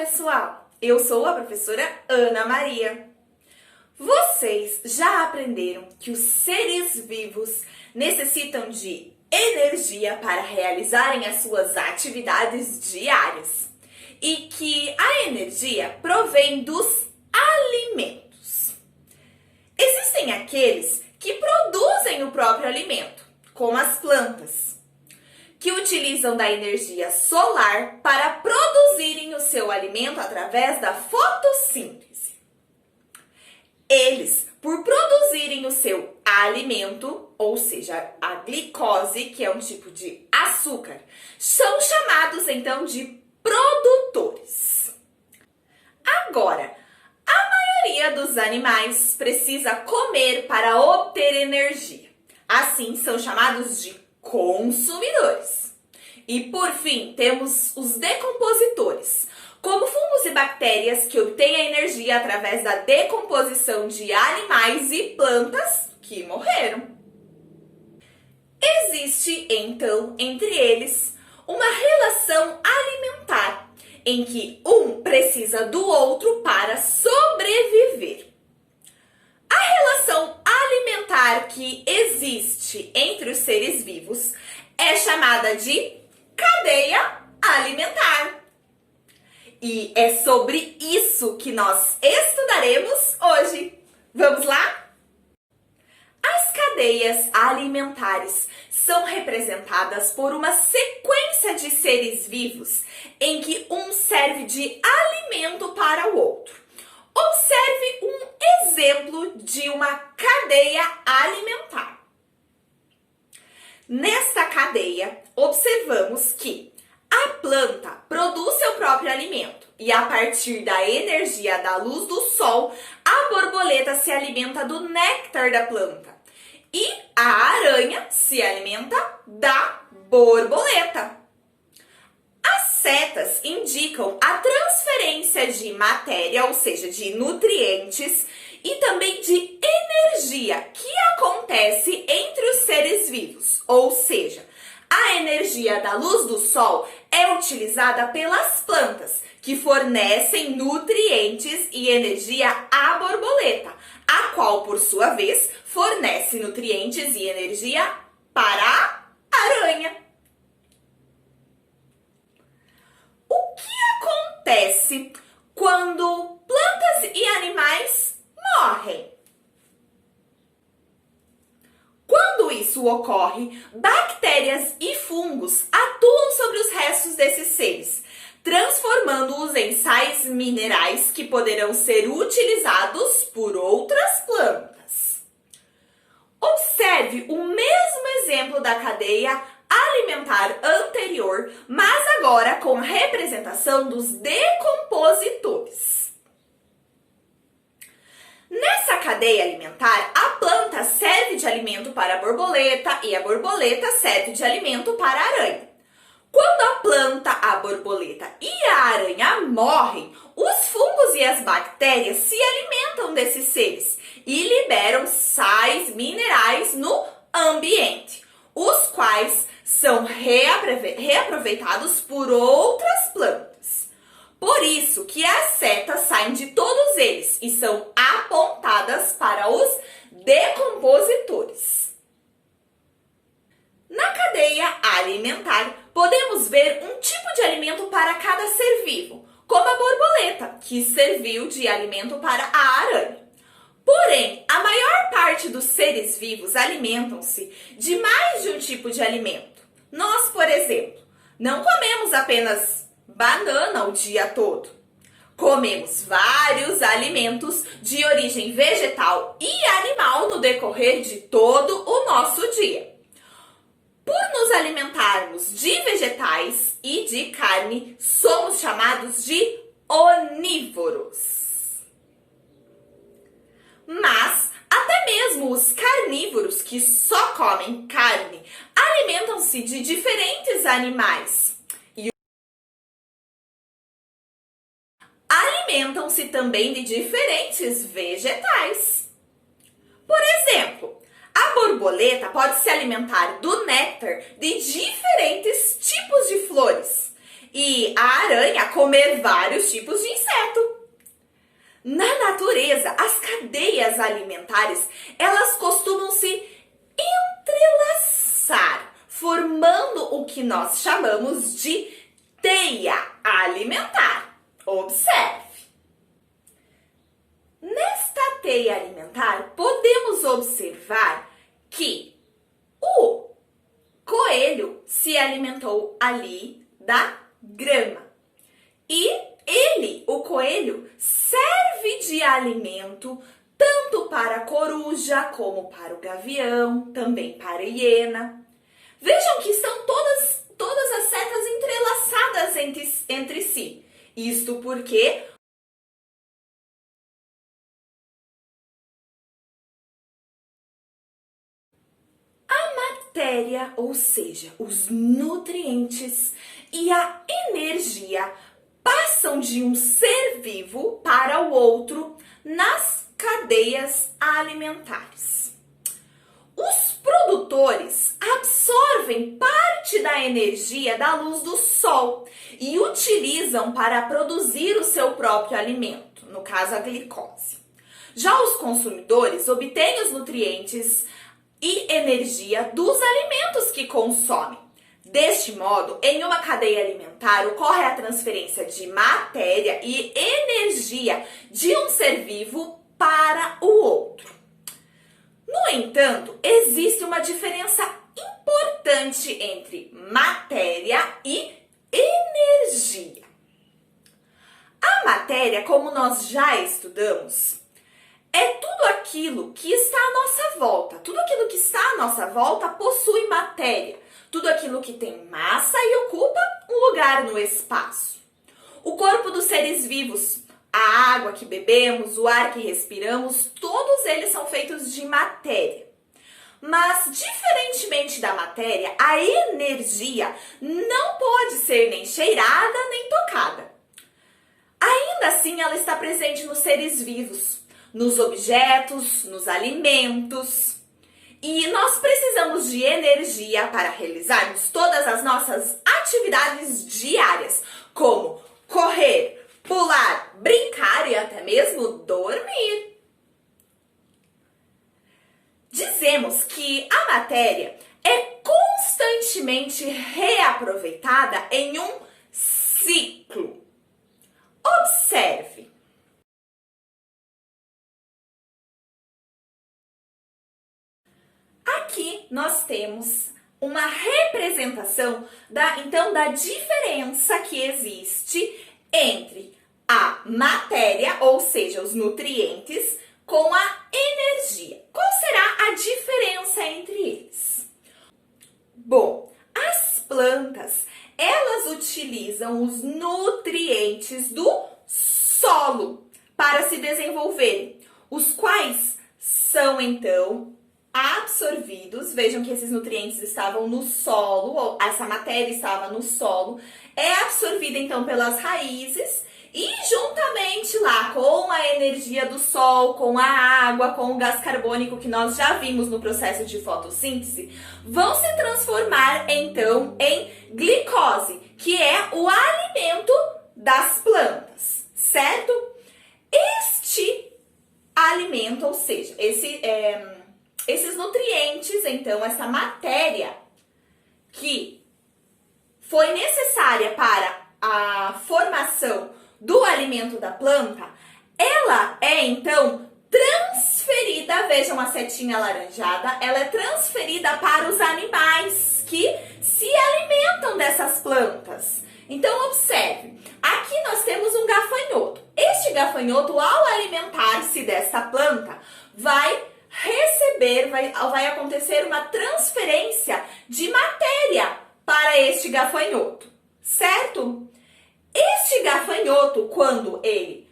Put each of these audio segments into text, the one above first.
pessoal! Eu sou a professora Ana Maria. Vocês já aprenderam que os seres vivos necessitam de energia para realizarem as suas atividades diárias e que a energia provém dos alimentos. Existem aqueles que produzem o próprio alimento, como as plantas, que utilizam da energia solar para produzirem o seu alimento através da fotossíntese. Eles, por produzirem o seu alimento, ou seja, a glicose, que é um tipo de açúcar, são chamados então de produtores. Agora, a maioria dos animais precisa comer para obter energia. Assim, são chamados de consumidores. E por fim, temos os decompositores, como fungos e bactérias que obtêm a energia através da decomposição de animais e plantas que morreram. Existe, então, entre eles, uma relação alimentar, em que um precisa do outro para sobreviver. A relação alimentar que existe entre os seres vivos é chamada de cadeia alimentar. E é sobre isso que nós estudaremos hoje. Vamos lá? As cadeias alimentares são representadas por uma sequência de seres vivos em que um serve de alimento para o outro. Observe um exemplo de uma cadeia alimentar. Nesta cadeia, observamos que a planta produz seu próprio alimento e a partir da energia da luz do sol, a borboleta se alimenta do néctar da planta e a aranha se alimenta da borboleta. As setas indicam a transferência de matéria, ou seja, de nutrientes, e também de energia que acontece entre os seres vivos. Ou seja, a energia da luz do sol é utilizada pelas plantas, que fornecem nutrientes e energia à borboleta, a qual, por sua vez, fornece nutrientes e energia para a aranha. O que acontece quando plantas e animais morrem? Quando isso ocorre, bactérias e fungos atuam sobre os restos desses seres, transformando-os em sais minerais que poderão ser utilizados por outras plantas. Observe o mesmo exemplo da cadeia alimentar anterior, mas agora com a representação dos decompositores. Nessa cadeia alimentar, a planta serve de alimento para a borboleta e a borboleta serve de alimento para a aranha. Quando a planta, a borboleta e a aranha morrem, os fungos e as bactérias se alimentam desses seres e liberam sais minerais no ambiente, os quais são reaproveitados por outras plantas. Por isso que as setas saem de todos eles e são apontadas para os decompositores. Na cadeia alimentar, podemos ver um tipo de alimento para cada ser vivo, como a borboleta, que serviu de alimento para a aranha. Porém, a maior parte dos seres vivos alimentam-se de mais de um tipo de alimento. Nós, por exemplo, não comemos apenas banana o dia todo. Comemos vários alimentos de origem vegetal e animal no decorrer de todo o nosso dia. Por nos alimentarmos de vegetais e de carne, somos chamados de onívoros. Mas até mesmo os carnívoros, que só comem carne, alimentam-se de diferentes animais. E alimentam-se também de diferentes vegetais. Por exemplo, a borboleta pode se alimentar do néctar de diferentes tipos de flores. E a aranha comer vários tipos de inseto. Na natureza, as cadeias alimentares, elas costumam se entrelaçar, formando o que nós chamamos de teia alimentar. Observe. Nesta teia alimentar, podemos observar que o coelho se alimentou ali da grama. E ele, o coelho, serve de alimento tanto para a coruja como para o gavião, também para a hiena. Vejam que estão todas as setas entrelaçadas entre si. Isto porque a matéria, ou seja, os nutrientes e a energia passam de um ser vivo para o outro nas cadeias alimentares. Os produtores absorvem parte da energia da luz do sol e utilizam para produzir o seu próprio alimento, no caso a glicose. Já os consumidores obtêm os nutrientes e energia dos alimentos que consomem. Deste modo, em uma cadeia alimentar, ocorre a transferência de matéria e energia de um ser vivo para o outro. No entanto, existe uma diferença importante entre matéria e energia. A matéria, como nós já estudamos, é tudo aquilo que está à nossa volta. Tudo aquilo que está à nossa volta possui matéria. Tudo aquilo que tem massa e ocupa um lugar no espaço. O corpo dos seres vivos, a água que bebemos, o ar que respiramos, todos eles são feitos de matéria. Mas, diferentemente da matéria, a energia não pode ser nem cheirada nem tocada. Ainda assim, ela está presente nos seres vivos, nos objetos, nos alimentos. E nós precisamos de energia para realizarmos todas as nossas atividades diárias, como correr, pular, brincar e até mesmo dormir. Dizemos que a matéria é constantemente reaproveitada em um ciclo. Observe. Aqui nós temos uma representação da diferença que existe entre a matéria, ou seja, os nutrientes, com a energia. Qual será a diferença entre eles? Bom, as plantas, elas utilizam os nutrientes do solo para se desenvolverem, os quais são então absorvidos. Vejam que esses nutrientes estavam no solo, essa matéria estava no solo, é absorvida então pelas raízes e juntamente lá com a energia do sol, com a água, com o gás carbônico que nós já vimos no processo de fotossíntese, vão se transformar então em glicose, que é o alimento das plantas, certo? Este alimento, ou seja, esses nutrientes, então, essa matéria que foi necessária para a formação do alimento da planta, ela é, então, transferida, vejam a setinha alaranjada, ela é transferida para os animais que se alimentam dessas plantas. Então, observe, aqui nós temos um gafanhoto. Este gafanhoto, ao alimentar-se desta planta, vai acontecer uma transferência de matéria para este gafanhoto, certo? Este gafanhoto, quando ele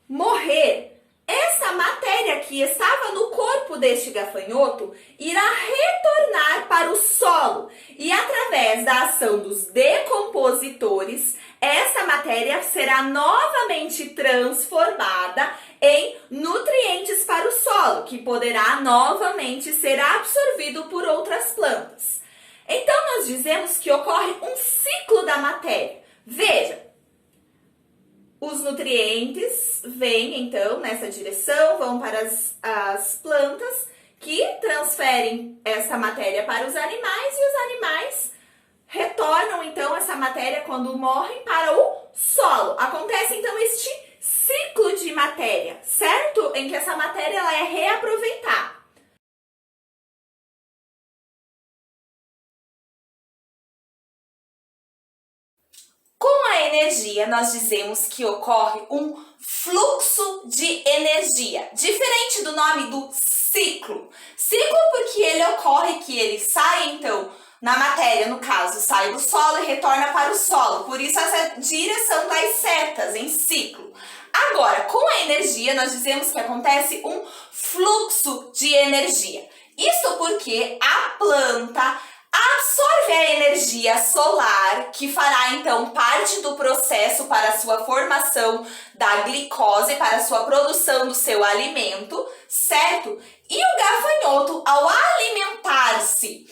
morrer, essa matéria que estava no corpo deste gafanhoto irá retornar para o solo e, através da ação dos decompositores, essa matéria será novamente transformada em nutrientes para o solo, que poderá novamente ser absorvido por outras plantas. Então, nós dizemos que ocorre um ciclo da matéria. Veja, Os nutrientes vêm, então, nessa direção, vão para as plantas, que transferem essa matéria para os animais, e os animais retornam, então, essa matéria, quando morrem, para o solo. Acontece, então, este ciclo de matéria, certo? Em que essa matéria ela é reaproveitada. Com a energia, nós dizemos que ocorre um fluxo de energia, diferente do nome do ciclo. Ciclo porque ele ocorre que ele sai, então, na matéria, no caso, sai do solo e retorna para o solo. Por isso, essa direção das setas em ciclo. Agora, com a energia, nós dizemos que acontece um fluxo de energia. Isso porque a planta absorve a energia solar, que fará então parte do processo para a sua formação da glicose, para a sua produção do seu alimento, certo? E o gafanhoto, ao alimentar-se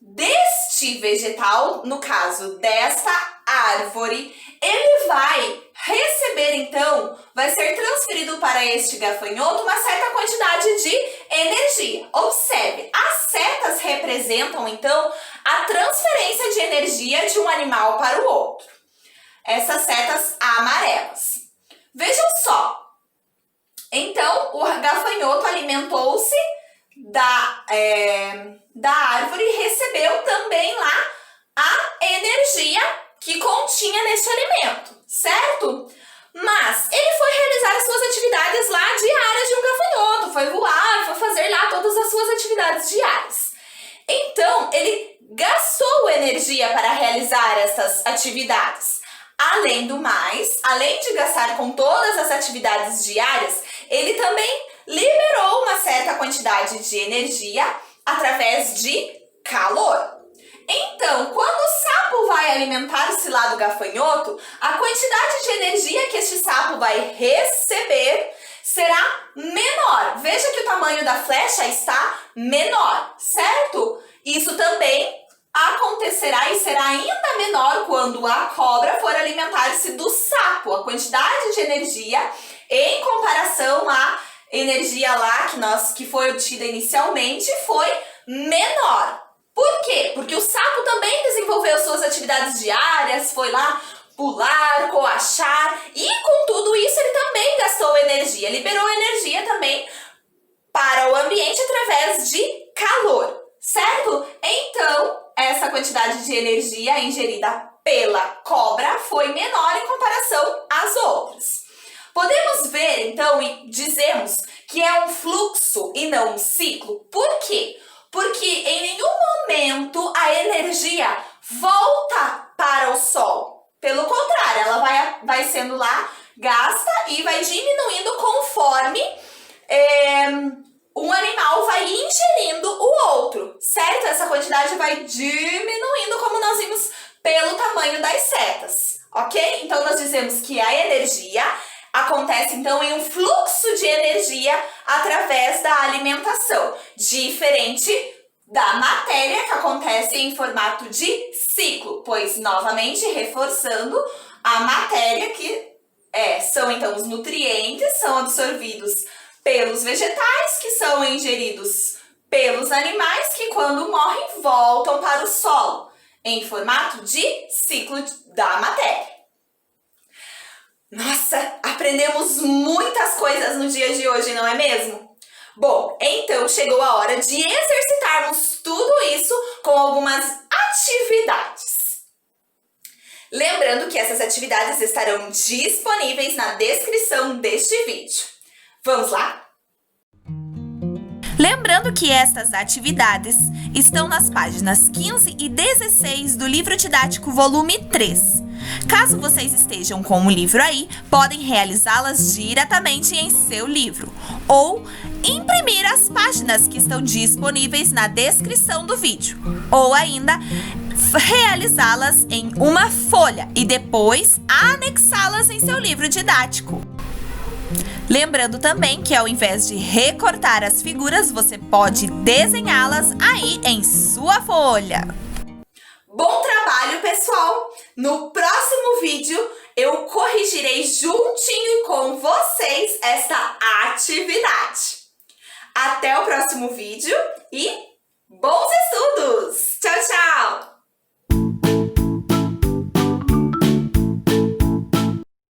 deste vegetal, no caso desta árvore, ele vai receber então, vai ser transferido para este gafanhoto uma certa quantidade de energia. Observe, as setas representam então a transferência de energia de um animal para o outro. Essas setas amarelas. Vejam só. Então, o gafanhoto alimentou-se da árvore e recebeu também lá a energia que continha neste alimento, certo? Mas ele foi realizar as suas atividades lá diárias de um gafanhoto, foi voar, foi fazer lá todas as suas atividades diárias. Então, ele gastou energia para realizar essas atividades. Além do mais, além de gastar com todas as atividades diárias, ele também liberou uma certa quantidade de energia através de calor. Então, quando o sapo vai alimentar-se lá do gafanhoto, a quantidade de energia que este sapo vai receber será menor. Veja que o tamanho da flecha está menor, certo? Isso também acontecerá e será ainda menor quando a cobra for alimentar-se do sapo. A quantidade de energia em comparação à energia lá que foi obtida inicialmente foi menor. Por quê? Porque o sapo também desenvolveu suas atividades diárias, foi lá pular, coachar, e com tudo isso ele também gastou energia, liberou energia também para o ambiente através de calor, certo? Então, essa quantidade de energia ingerida pela cobra foi menor em comparação às outras. Podemos ver, então, e dizemos que é um fluxo e não um ciclo. Por quê? Porque em nenhum momento a energia volta para o Sol. Pelo contrário, ela vai sendo lá gasta e vai diminuindo conforme um animal vai ingerindo o outro, certo? Essa quantidade vai diminuindo, como nós vimos, pelo tamanho das setas, ok? Então, nós dizemos que a energia acontece, então, em um fluxo de energia através da alimentação, diferente da matéria, que acontece em formato de ciclo, pois, novamente, reforçando, a matéria que são, então, os nutrientes, são absorvidos pelos vegetais, que são ingeridos pelos animais, que, quando morrem, voltam para o solo, em formato de ciclo da matéria. Nossa, aprendemos muitas coisas no dia de hoje, não é mesmo? Bom, então chegou a hora de exercitarmos tudo isso com algumas atividades. Lembrando que essas atividades estarão disponíveis na descrição deste vídeo. Vamos lá? Lembrando que estas atividades estão nas páginas 15 e 16 do livro didático volume 3. Caso vocês estejam com o livro aí, podem realizá-las diretamente em seu livro ou imprimir as páginas que estão disponíveis na descrição do vídeo, ou ainda realizá-las em uma folha e depois anexá-las em seu livro didático. Lembrando também que ao invés de recortar as figuras, você pode desenhá-las aí em sua folha. Bom trabalho, pessoal! No próximo vídeo eu corrigirei concluirei juntinho com vocês esta atividade. Até o próximo vídeo e bons estudos! Tchau, tchau!